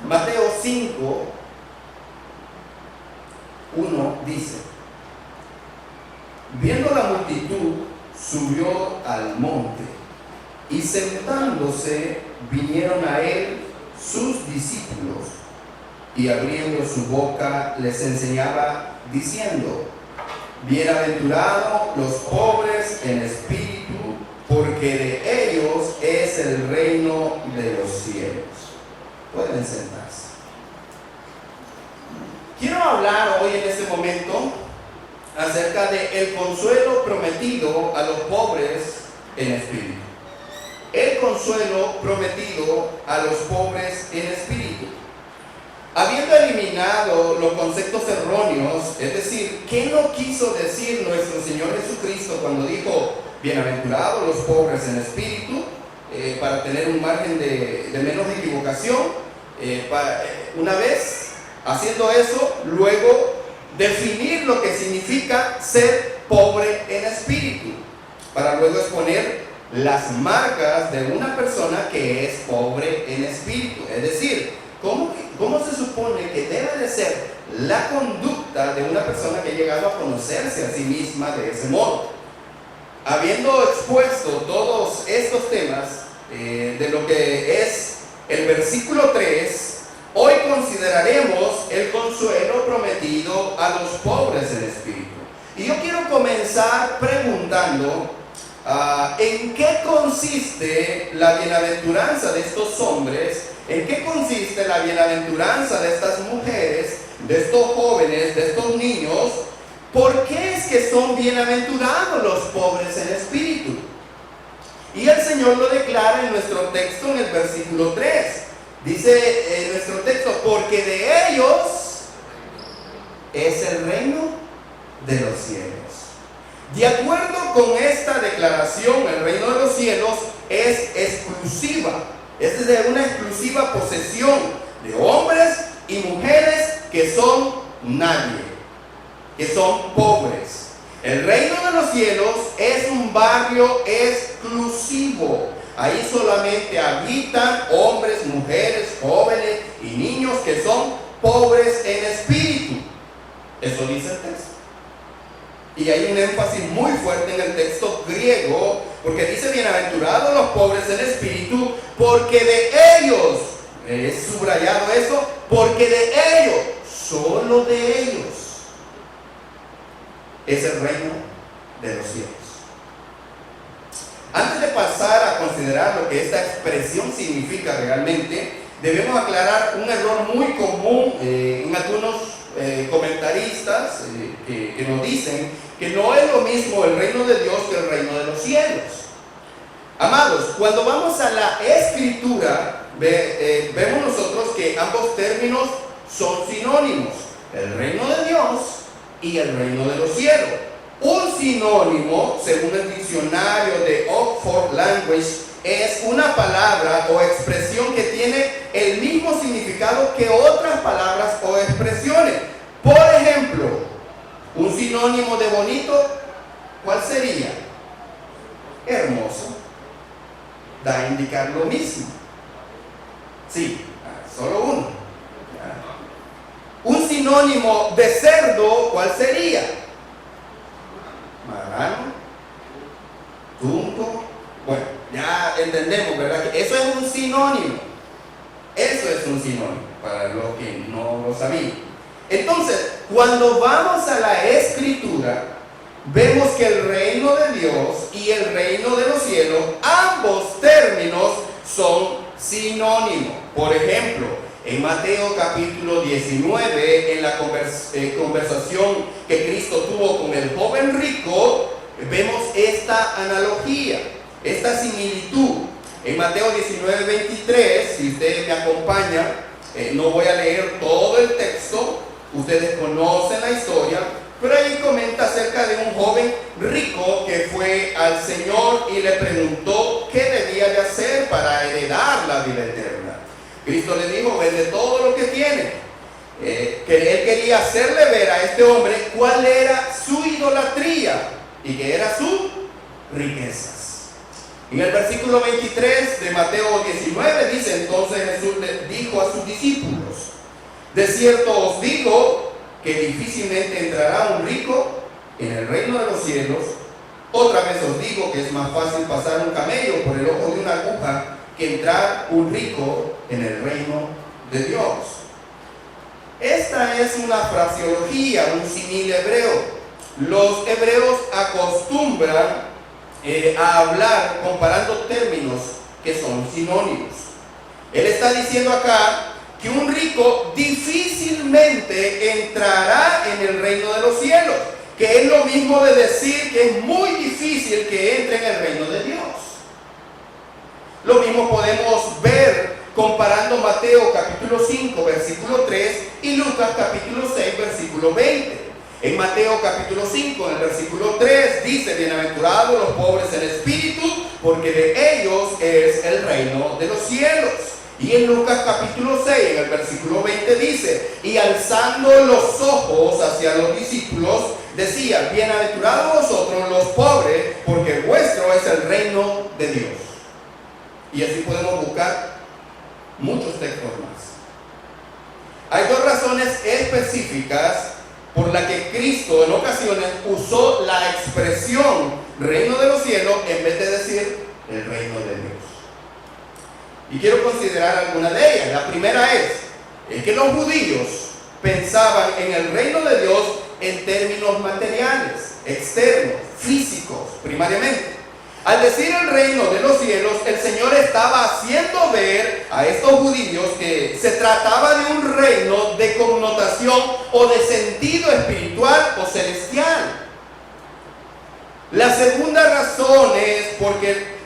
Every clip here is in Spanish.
Mateo 5, 1 dice: viendo la multitud, subió al monte, y sentándose, vinieron a él sus discípulos, y abriendo su boca les enseñaba, diciendo: bienaventurados los pobres en espíritu, porque de ellos es el reino de los cielos. Pueden sentarse. Quiero hablar hoy en este momento acerca del consuelo prometido a los pobres en espíritu. El consuelo prometido a los pobres en espíritu. Habiendo eliminado los conceptos erróneos, es decir, ¿qué no quiso decir nuestro Señor Jesucristo cuando dijo bienaventurados los pobres en espíritu? Para tener un margen de menos equivocación. Una vez haciendo eso, luego definir lo que significa ser pobre en espíritu, para luego exponer las marcas de una persona que es pobre en espíritu. Es decir, ¿cómo se supone que debe de ser la conducta de una persona que ha llegado a conocerse a sí misma de ese modo? Habiendo expuesto todos estos temas de lo que es el versículo 3, hoy consideraremos el consuelo prometido a los pobres en espíritu. Y yo quiero comenzar preguntando ¿en qué consiste la bienaventuranza de estos hombres? ¿En qué consiste la bienaventuranza de estas mujeres, de estos jóvenes, de estos niños? ¿Por qué es que son bienaventurados los pobres en espíritu? Y el Señor lo declara en nuestro texto en el versículo 3. Dice en nuestro texto: porque de ellos es el reino de los cielos. De acuerdo con esta declaración, el reino de los cielos es exclusiva, es de una exclusiva posesión de hombres y mujeres que son nadie, que son pobres. El reino de los cielos es un barrio exclusivo. Ahí solamente habitan hombres, mujeres, jóvenes y niños que son pobres en espíritu. Eso dice el texto. Y hay un énfasis muy fuerte en el texto griego, porque dice: bienaventurados los pobres en espíritu, porque de ellos, es subrayado eso, porque de ellos, solo de ellos, es el reino de los cielos. Antes de pasar a considerar lo que esta expresión significa realmente, debemos aclarar un error muy común en algunos comentaristas que nos dicen que no es lo mismo el reino de Dios que el reino de los cielos. Amados, cuando vamos a la escritura, vemos nosotros que ambos términos son sinónimos: el reino de Dios y el reino de los cielos. Un sinónimo, según el diccionario de Oxford Language, es una palabra o expresión que tiene el mismo significado que otras palabras o expresiones. Por ejemplo, un sinónimo de bonito, ¿cuál sería? Hermoso. Da a indicar lo mismo. Sí, solo uno. Un sinónimo de cerdo, ¿cuál sería? Marrano, tunco. Bueno, ya entendemos, ¿verdad? Que eso es un sinónimo. Eso es un sinónimo, para los que no lo sabían. Entonces, cuando vamos a la escritura, vemos que el reino de Dios y el reino de los cielos, ambos términos son sinónimos. Por ejemplo, en Mateo capítulo 19, en la conversación que Cristo tuvo con el joven rico, vemos esta analogía, esta similitud. En Mateo 19, 23, si ustedes me acompañan, no voy a leer todo el texto, ustedes conocen la historia, pero ahí comenta acerca de un joven rico que fue al Señor y le preguntó qué debía de hacer para heredar la vida eterna. Cristo le dijo: vende todo lo que tiene. Que él quería hacerle ver a este hombre cuál era su idolatría y que era sus riquezas. En el versículo 23 de Mateo 19 dice: entonces Jesús le dijo a sus discípulos: de cierto os digo que difícilmente entrará un rico en el reino de los cielos. Otra vez os digo que es más fácil pasar un camello por el ojo de una aguja que entrar un rico en el reino de Dios. Esta es una fraseología, un símil hebreo. Los hebreos acostumbran a hablar comparando términos que son sinónimos. Él está diciendo acá que un rico difícilmente entrará en el reino de los cielos, que es lo mismo de decir que es muy difícil que entre en el reino de Dios. Lo mismo podemos ver comparando Mateo capítulo 5 versículo 3 y Lucas capítulo 6 versículo 20. En Mateo capítulo 5, en el versículo 3, dice: bienaventurados los pobres en espíritu, porque de ellos es el reino de los cielos. Y en Lucas capítulo 6, en el versículo 20 dice: y alzando los ojos hacia los discípulos, decía: bienaventurados vosotros los pobres, porque vuestro es el reino de Dios. Y así podemos buscar muchos textos más. Hay dos razones específicas por la que Cristo en ocasiones usó la expresión reino de los cielos en vez de decir el reino de Dios. Y quiero considerar algunas de ellas. La primera es que los judíos pensaban en el reino de Dios en términos materiales, externos, físicos, primariamente. Al decir el reino de los cielos, el Señor estaba haciendo ver a estos judíos que se trataba de un reino de connotación o de sentido espiritual o celestial. La segunda razón es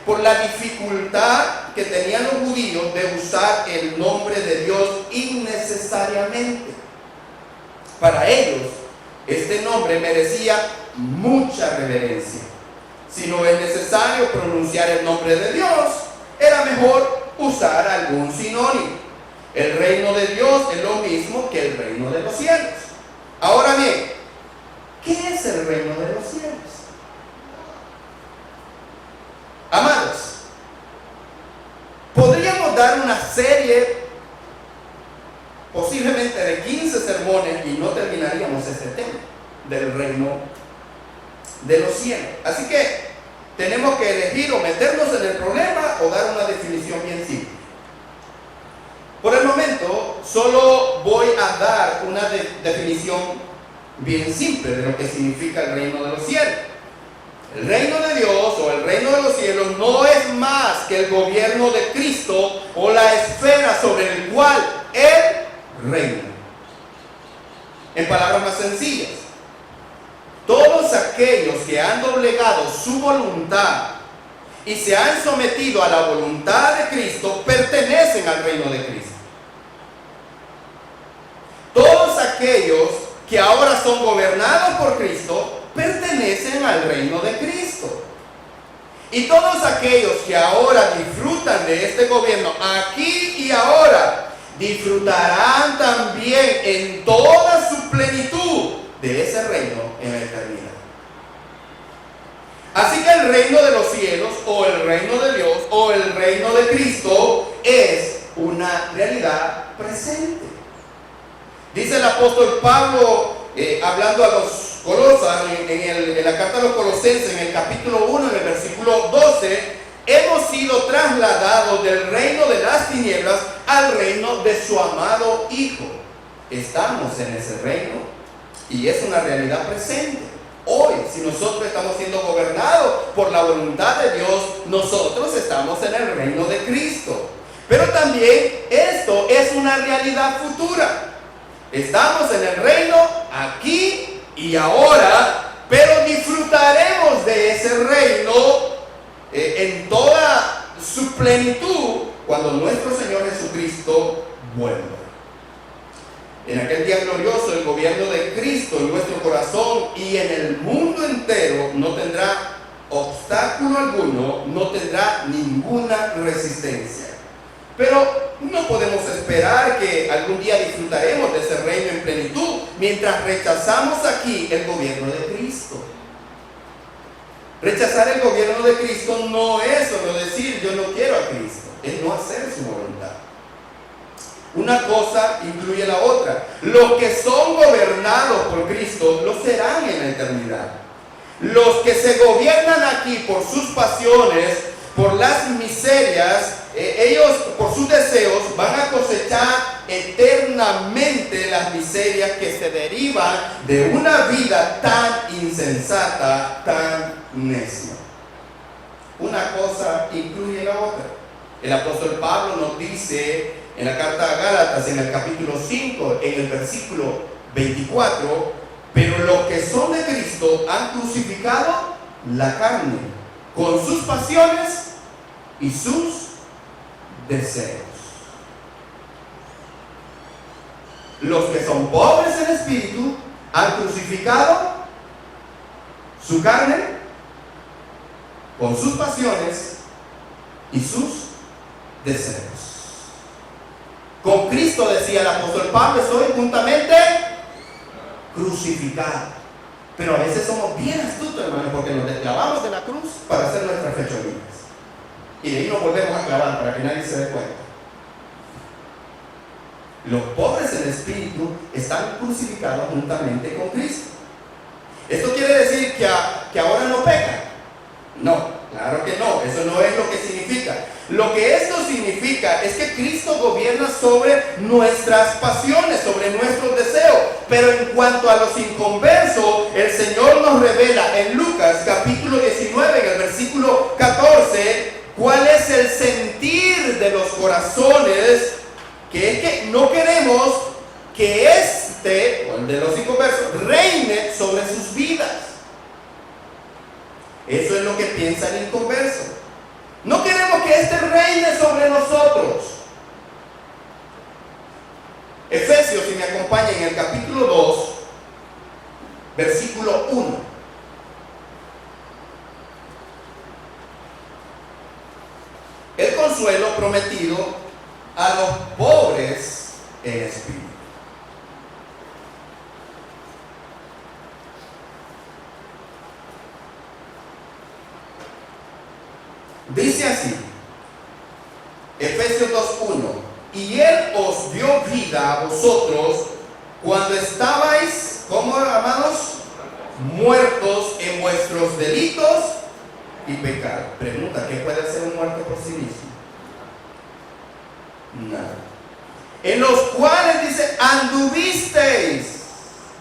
por la dificultad que tenían los judíos de usar el nombre de Dios innecesariamente. Para ellos, este nombre merecía mucha reverencia. Si no es necesario pronunciar el nombre de Dios, era mejor usar algún sinónimo. El reino de Dios es lo mismo que el reino de los cielos. Ahora bien, ¿qué es el reino de los cielos? Amados, podríamos dar una serie posiblemente de 15 sermones y no terminaríamos este tema del reino de los cielos. Así que tenemos que elegir o meternos en el problema o dar una definición bien simple. Por el momento solo voy a dar una definición bien simple de lo que significa el reino de los cielos. El reino de Dios o el reino de los cielos no es más que el gobierno de Cristo o la esfera sobre el cual Él reina. En palabras más sencillas, todos aquellos que han doblegado su voluntad y se han sometido a la voluntad de Cristo pertenecen al reino de Cristo. Todos aquellos que ahora son gobernados por Cristo pertenecen al reino de Cristo. Y todos aquellos que ahora disfrutan de este gobierno aquí y ahora disfrutarán también en toda su plenitud de ese reino en la eternidad. Así que el reino de los cielos o el reino de Dios o el reino de Cristo es una realidad presente. Dice el apóstol Pablo hablando a los Colosas en la carta a los Colosenses en el capítulo 1 en el versículo 12: hemos sido trasladados del reino de las tinieblas al reino de su amado Hijo. Estamos en ese reino y es una realidad presente. Hoy, si nosotros estamos siendo gobernados por la voluntad de Dios, nosotros estamos en el reino de Cristo. Pero también esto es una realidad futura. Estamos en el reino aquí y ahora, pero disfrutaremos de ese reino en toda su plenitud cuando nuestro Señor Jesucristo vuelva. En aquel día glorioso, el gobierno de Cristo en nuestro corazón y en el mundo entero no tendrá obstáculo alguno, no tendrá ninguna resistencia. Pero no podemos esperar que algún día disfrutaremos de ese reino en plenitud mientras rechazamos aquí el gobierno de Cristo. Rechazar el gobierno de Cristo no es solo decir yo no quiero a Cristo, es no hacer su voluntad. Una cosa incluye la otra. Los que son gobernados por Cristo lo serán en la eternidad. Los que se gobiernan aquí por sus pasiones, por las miserias, ellos por sus deseos van a cosechar eternamente las miserias que se derivan de una vida tan insensata, tan necia. Una cosa incluye la otra. El apóstol Pablo nos dice en la carta a Gálatas, en el capítulo 5, en el versículo 24, pero los que son de Cristo han crucificado la carne con sus pasiones y sus deseos. Los que son pobres en espíritu han crucificado su carne con sus pasiones y sus deseos. Con Cristo, decía el apóstol Pablo, estoy juntamente crucificado. Pero a veces somos bien astutos, hermanos, porque nos desclavamos de la cruz para hacer nuestras fechorías. Y de ahí nos volvemos a clavar para que nadie se dé cuenta. Los pobres en espíritu están crucificados juntamente con Cristo. ¿Esto quiere decir que ahora no pecan? No, claro que no. Eso no es lo que significa. Lo que esto significa es que Cristo gobierna sobre nuestras pasiones, sobre nuestros deseos. Pero en cuanto a los inconversos, el Señor nos revela en Lucas capítulo 19, en el versículo 14, cuál es el sentir de los corazones, que es que no queremos que o el de los inconversos, reine sobre sus vidas. Eso es lo que piensa el inconverso. No queremos que reine sobre nosotros. Efesios, si me acompañan, en el capítulo 2, versículo 1. El consuelo prometido a los pobres en espíritu. Dice así, Efesios 2:1, y Él os dio vida a vosotros cuando estabais, ¿cómo, amados? Muertos en vuestros delitos y pecados. Pregunta, ¿qué puede hacer un muerto por sí mismo? Nada. En los cuales dice, anduvisteis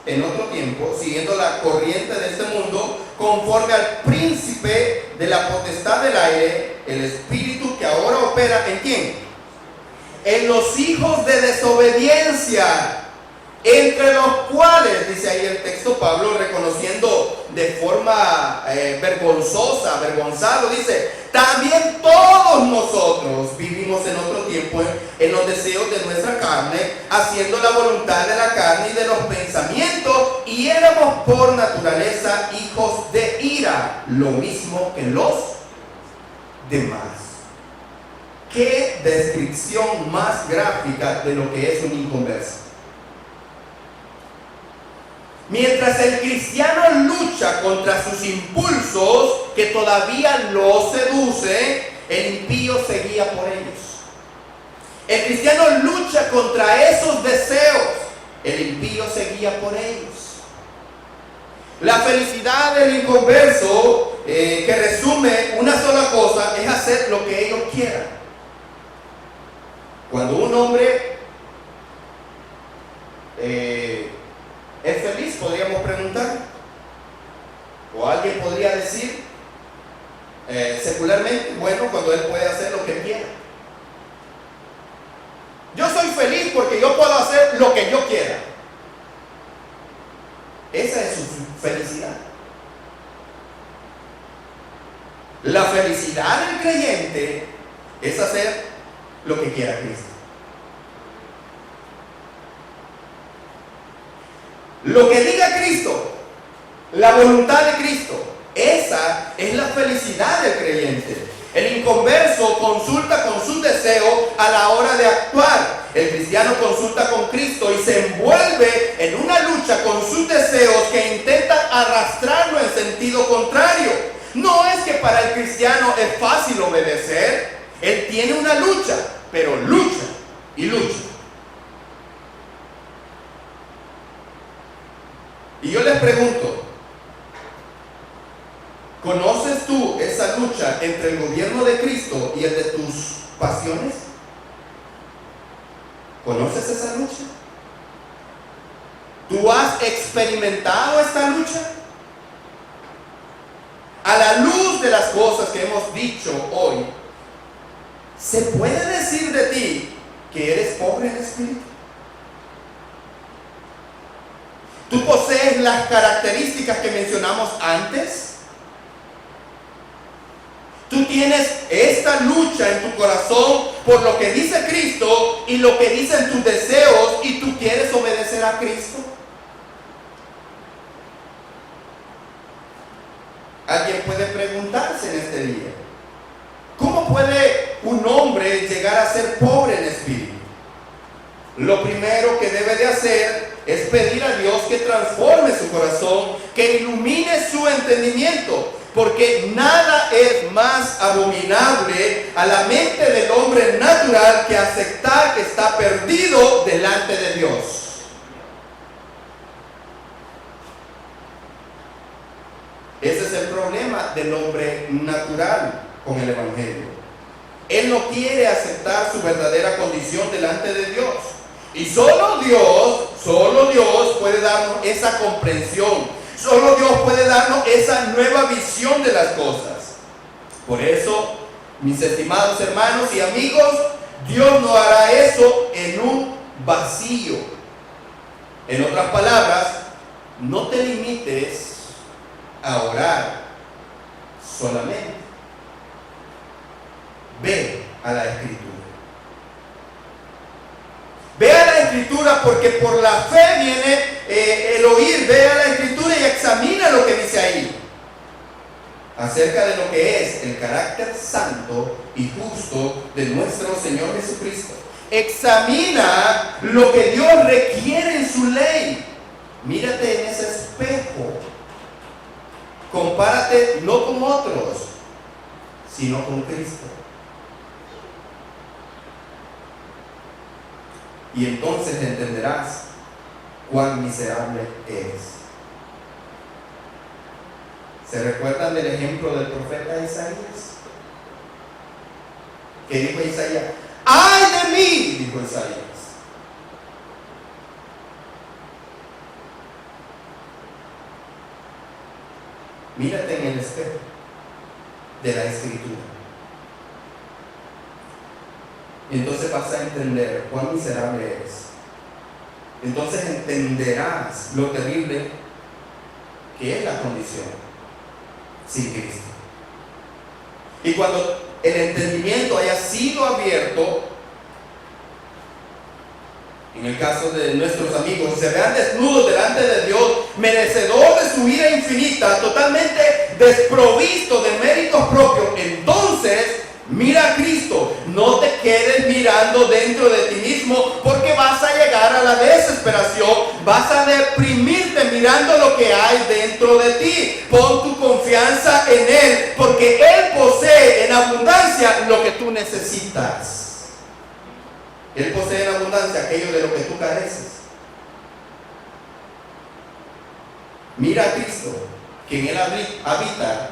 en otro tiempo, siguiendo la corriente de este mundo, conforme al príncipe de la potestad del aire, el espíritu que ahora opera ¿en quién? En los hijos de desobediencia, entre los cuales, dice ahí el texto Pablo, reconociendo de forma avergonzado, dice, también todos nosotros vivimos en otro tiempo en los deseos de nuestra carne, haciendo la voluntad de la carne y de los pensamientos, y éramos por naturaleza hijos de ira, lo mismo que los demás. ¿Qué descripción más gráfica de lo que es un inconverso? Mientras el cristiano lucha contra sus impulsos que todavía lo seduce, el impío se guía por ellos. El cristiano lucha contra esos deseos, el impío se guía por ellos. La felicidad del inconverso, que resume una sola cosa, es hacer lo que ellos quieran. Cuando un hombre ¿es feliz? Podríamos preguntar. O alguien podría decir secularmente, bueno, cuando él puede hacer lo que quiera. Yo soy feliz porque yo puedo hacer lo que yo quiera. Esa es su felicidad. La felicidad del creyente es hacer lo que quiera Cristo. Lo que diga Cristo, la voluntad de Cristo, esa es la felicidad del creyente. El inconverso consulta con sus deseos a la hora de actuar. El cristiano consulta con Cristo y se envuelve en una lucha con sus deseos que intentan arrastrarlo en sentido contrario. No es que para el cristiano es fácil obedecer. Él tiene una lucha, pero lucha y lucha. Y yo les pregunto, ¿conoces tú esa lucha entre el gobierno de Cristo y el de tus pasiones? ¿Conoces esa lucha? ¿Tú has experimentado esta lucha? A la luz de las cosas que hemos dicho hoy, ¿se puede decir de ti que eres pobre en espíritu? ¿Tú posees las características que mencionamos antes? ¿Tú tienes esta lucha en tu corazón por lo que dice Cristo y lo que dicen tus deseos y tú quieres obedecer a Cristo? Alguien puede preguntarse en este día, ¿cómo puede un hombre llegar a ser pobre en espíritu? Lo primero que debe de hacer es pedir a Dios que transforme su corazón, que ilumine su entendimiento, porque nada es más abominable a la mente del hombre natural que aceptar que está perdido delante de Dios. Ese es el problema del hombre natural con el Evangelio. Él no quiere aceptar su verdadera condición delante de Dios. Y solo Dios puede darnos esa comprensión. Solo Dios puede darnos esa nueva visión de las cosas. Por eso, mis estimados hermanos y amigos, Dios no hará eso en un vacío. En otras palabras, no te limites a orar solamente. Ve a la Escritura. Ve a la Escritura, porque por la fe viene el oír. Ve a la Escritura y examina lo que dice ahí acerca de lo que es el carácter santo y justo de nuestro Señor Jesucristo. Examina lo que Dios requiere en su ley. Mírate en ese espejo. Compárate no con otros, sino con Cristo. Y entonces entenderás cuán miserable eres. ¿Se recuerdan del ejemplo del profeta Isaías? ¿Qué dijo Isaías? ¡Ay de mí!, dijo Isaías. Mírate en el espejo de la Escritura. Y entonces vas a entender cuán miserable eres. Entonces entenderás lo terrible que es la condición sin Cristo. Y cuando el entendimiento haya sido abierto, en el caso de nuestros amigos, se vean desnudos delante de Dios, merecedor de su ira infinita, totalmente desprovisto de méritos propios, entonces mira a Cristo. No te quedes mirando dentro de ti mismo, porque vas a llegar a la desesperación, vas a deprimirte mirando lo que hay dentro de ti. Pon tu confianza en Él, porque Él posee en abundancia lo que tú necesitas. Él posee en abundancia aquello de lo que tú careces. Mira a Cristo, que en Él habita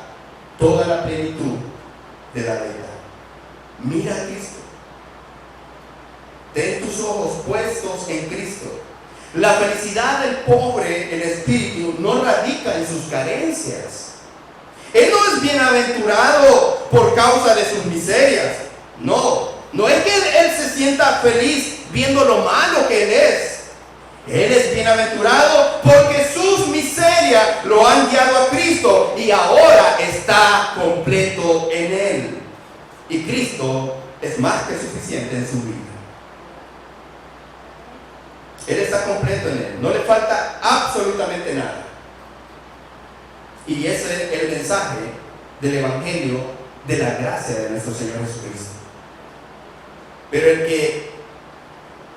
toda la plenitud de la deidad. Mira a Cristo. Ten tus ojos puestos en Cristo. La felicidad del pobre en espíritu no radica en sus carencias. Él no es bienaventurado por causa de sus miserias. No es que él se sienta feliz viendo lo malo que él es. Él es bienaventurado porque sus miserias lo han guiado a Cristo y ahora está completo en Él. Y Cristo es más que suficiente en su vida. Él está completo en Él. No le falta absolutamente nada. Y ese es el mensaje del Evangelio de la gracia de nuestro Señor Jesucristo. Pero el que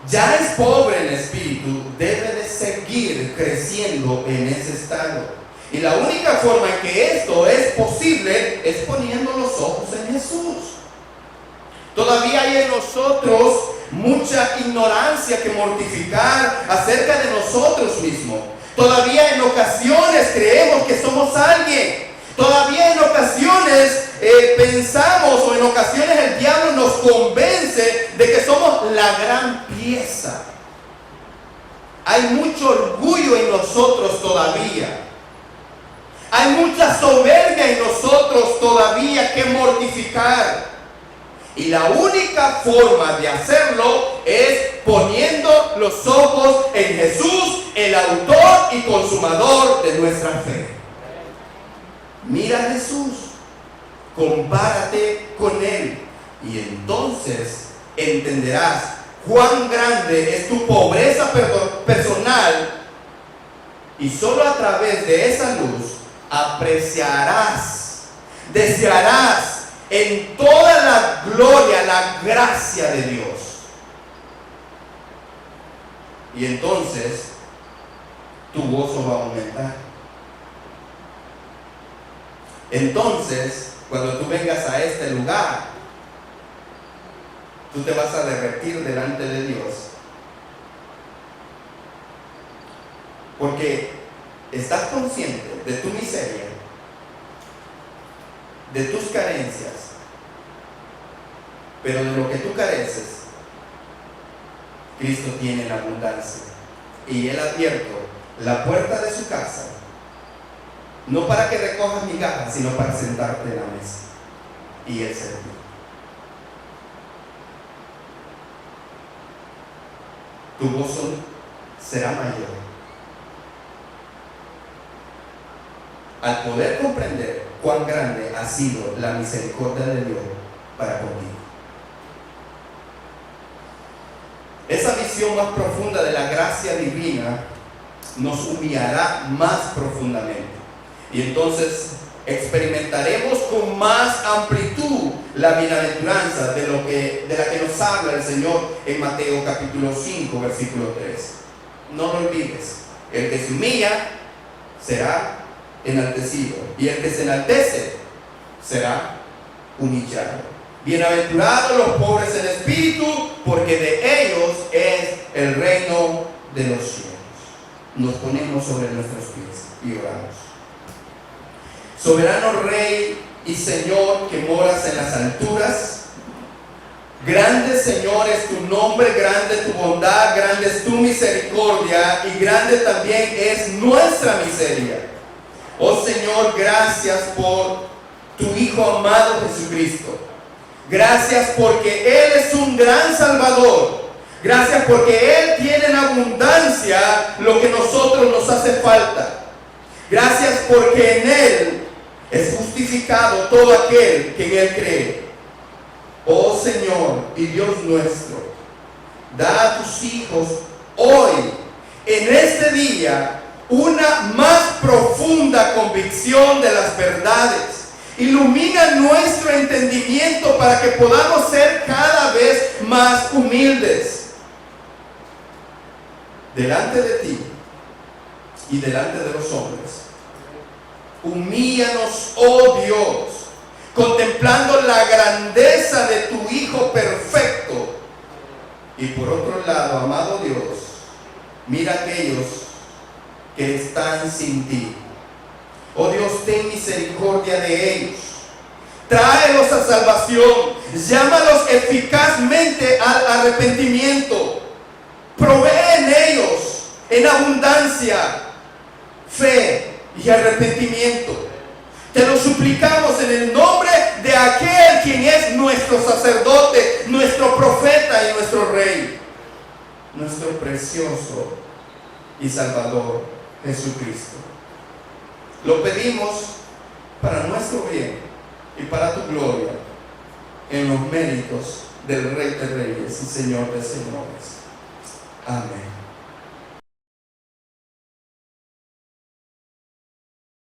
ya es pobre en espíritu debe de seguir seguir creciendo en ese estado. Y la única forma en que esto es posible es poniendo los ojos en Jesús. Todavía hay en nosotros mucha ignorancia que mortificar acerca de nosotros mismos. Todavía en ocasiones creemos que somos alguien. Todavía en ocasiones pensamos, o en ocasiones el diablo nos convence de que somos la gran pieza. Hay mucho orgullo en nosotros todavía. Hay mucha soberbia en nosotros todavía que mortificar. Y la única forma de hacerlo es poniendo los ojos en Jesús, el autor y consumador de nuestra fe. Mira a Jesús, compárate con Él, y entonces entenderás cuán grande es tu pobreza personal, y solo a través de esa luz apreciarás, desearás en toda la gloria, la gracia de Dios. Y entonces tu gozo va a aumentar. Entonces, cuando tú vengas a este lugar, tú te vas a derretir delante de Dios. Porque estás consciente de tu miseria, de tus carencias, pero de lo que tú careces, Cristo tiene en abundancia. Y Él ha abierto la puerta de su casa, no para que recojas migajas, sino para sentarte en la mesa y Él servir. Tu gozo será mayor al poder comprender cuán grande ha sido la misericordia de Dios para contigo. Esa visión más profunda de la gracia divina nos humillará más profundamente. Y entonces experimentaremos con más amplitud la bienaventuranza de la que nos habla el Señor en Mateo capítulo 5, versículo 3. No lo olvides. El que se humilla será enaltecido, y el que se enaltece será humillado. Bienaventurados los pobres en espíritu, porque de ellos es el reino de los cielos. Nos ponemos sobre nuestros pies y oramos. Soberano Rey y Señor que moras en las alturas, grande Señor es tu nombre, grande tu bondad, grande es tu misericordia, y grande también es nuestra miseria. Oh Señor, gracias por tu Hijo amado Jesucristo. Gracias porque Él es un gran Salvador. Gracias porque Él tiene en abundancia lo que a nosotros nos hace falta. Gracias porque en Él es justificado todo aquel que en Él cree. Oh Señor y Dios nuestro, da a tus hijos hoy, en este día, una más profunda convicción de las verdades. Ilumina nuestro entendimiento para que podamos ser cada vez más humildes delante de ti y delante de los hombres. Humíllanos, oh Dios, contemplando la grandeza de tu Hijo perfecto. Y por otro lado, amado Dios, mira a aquellos que están sin ti. Oh Dios, ten misericordia de ellos. Tráelos a salvación. Llámalos eficazmente al arrepentimiento. Provee en ellos, en abundancia, fe y arrepentimiento. Te lo suplicamos en el nombre de aquel quien es nuestro sacerdote, nuestro profeta y nuestro rey, nuestro precioso y Salvador Jesucristo. Lo pedimos para nuestro bien y para tu gloria, en los méritos del Rey de Reyes y Señor de Señores. Amén.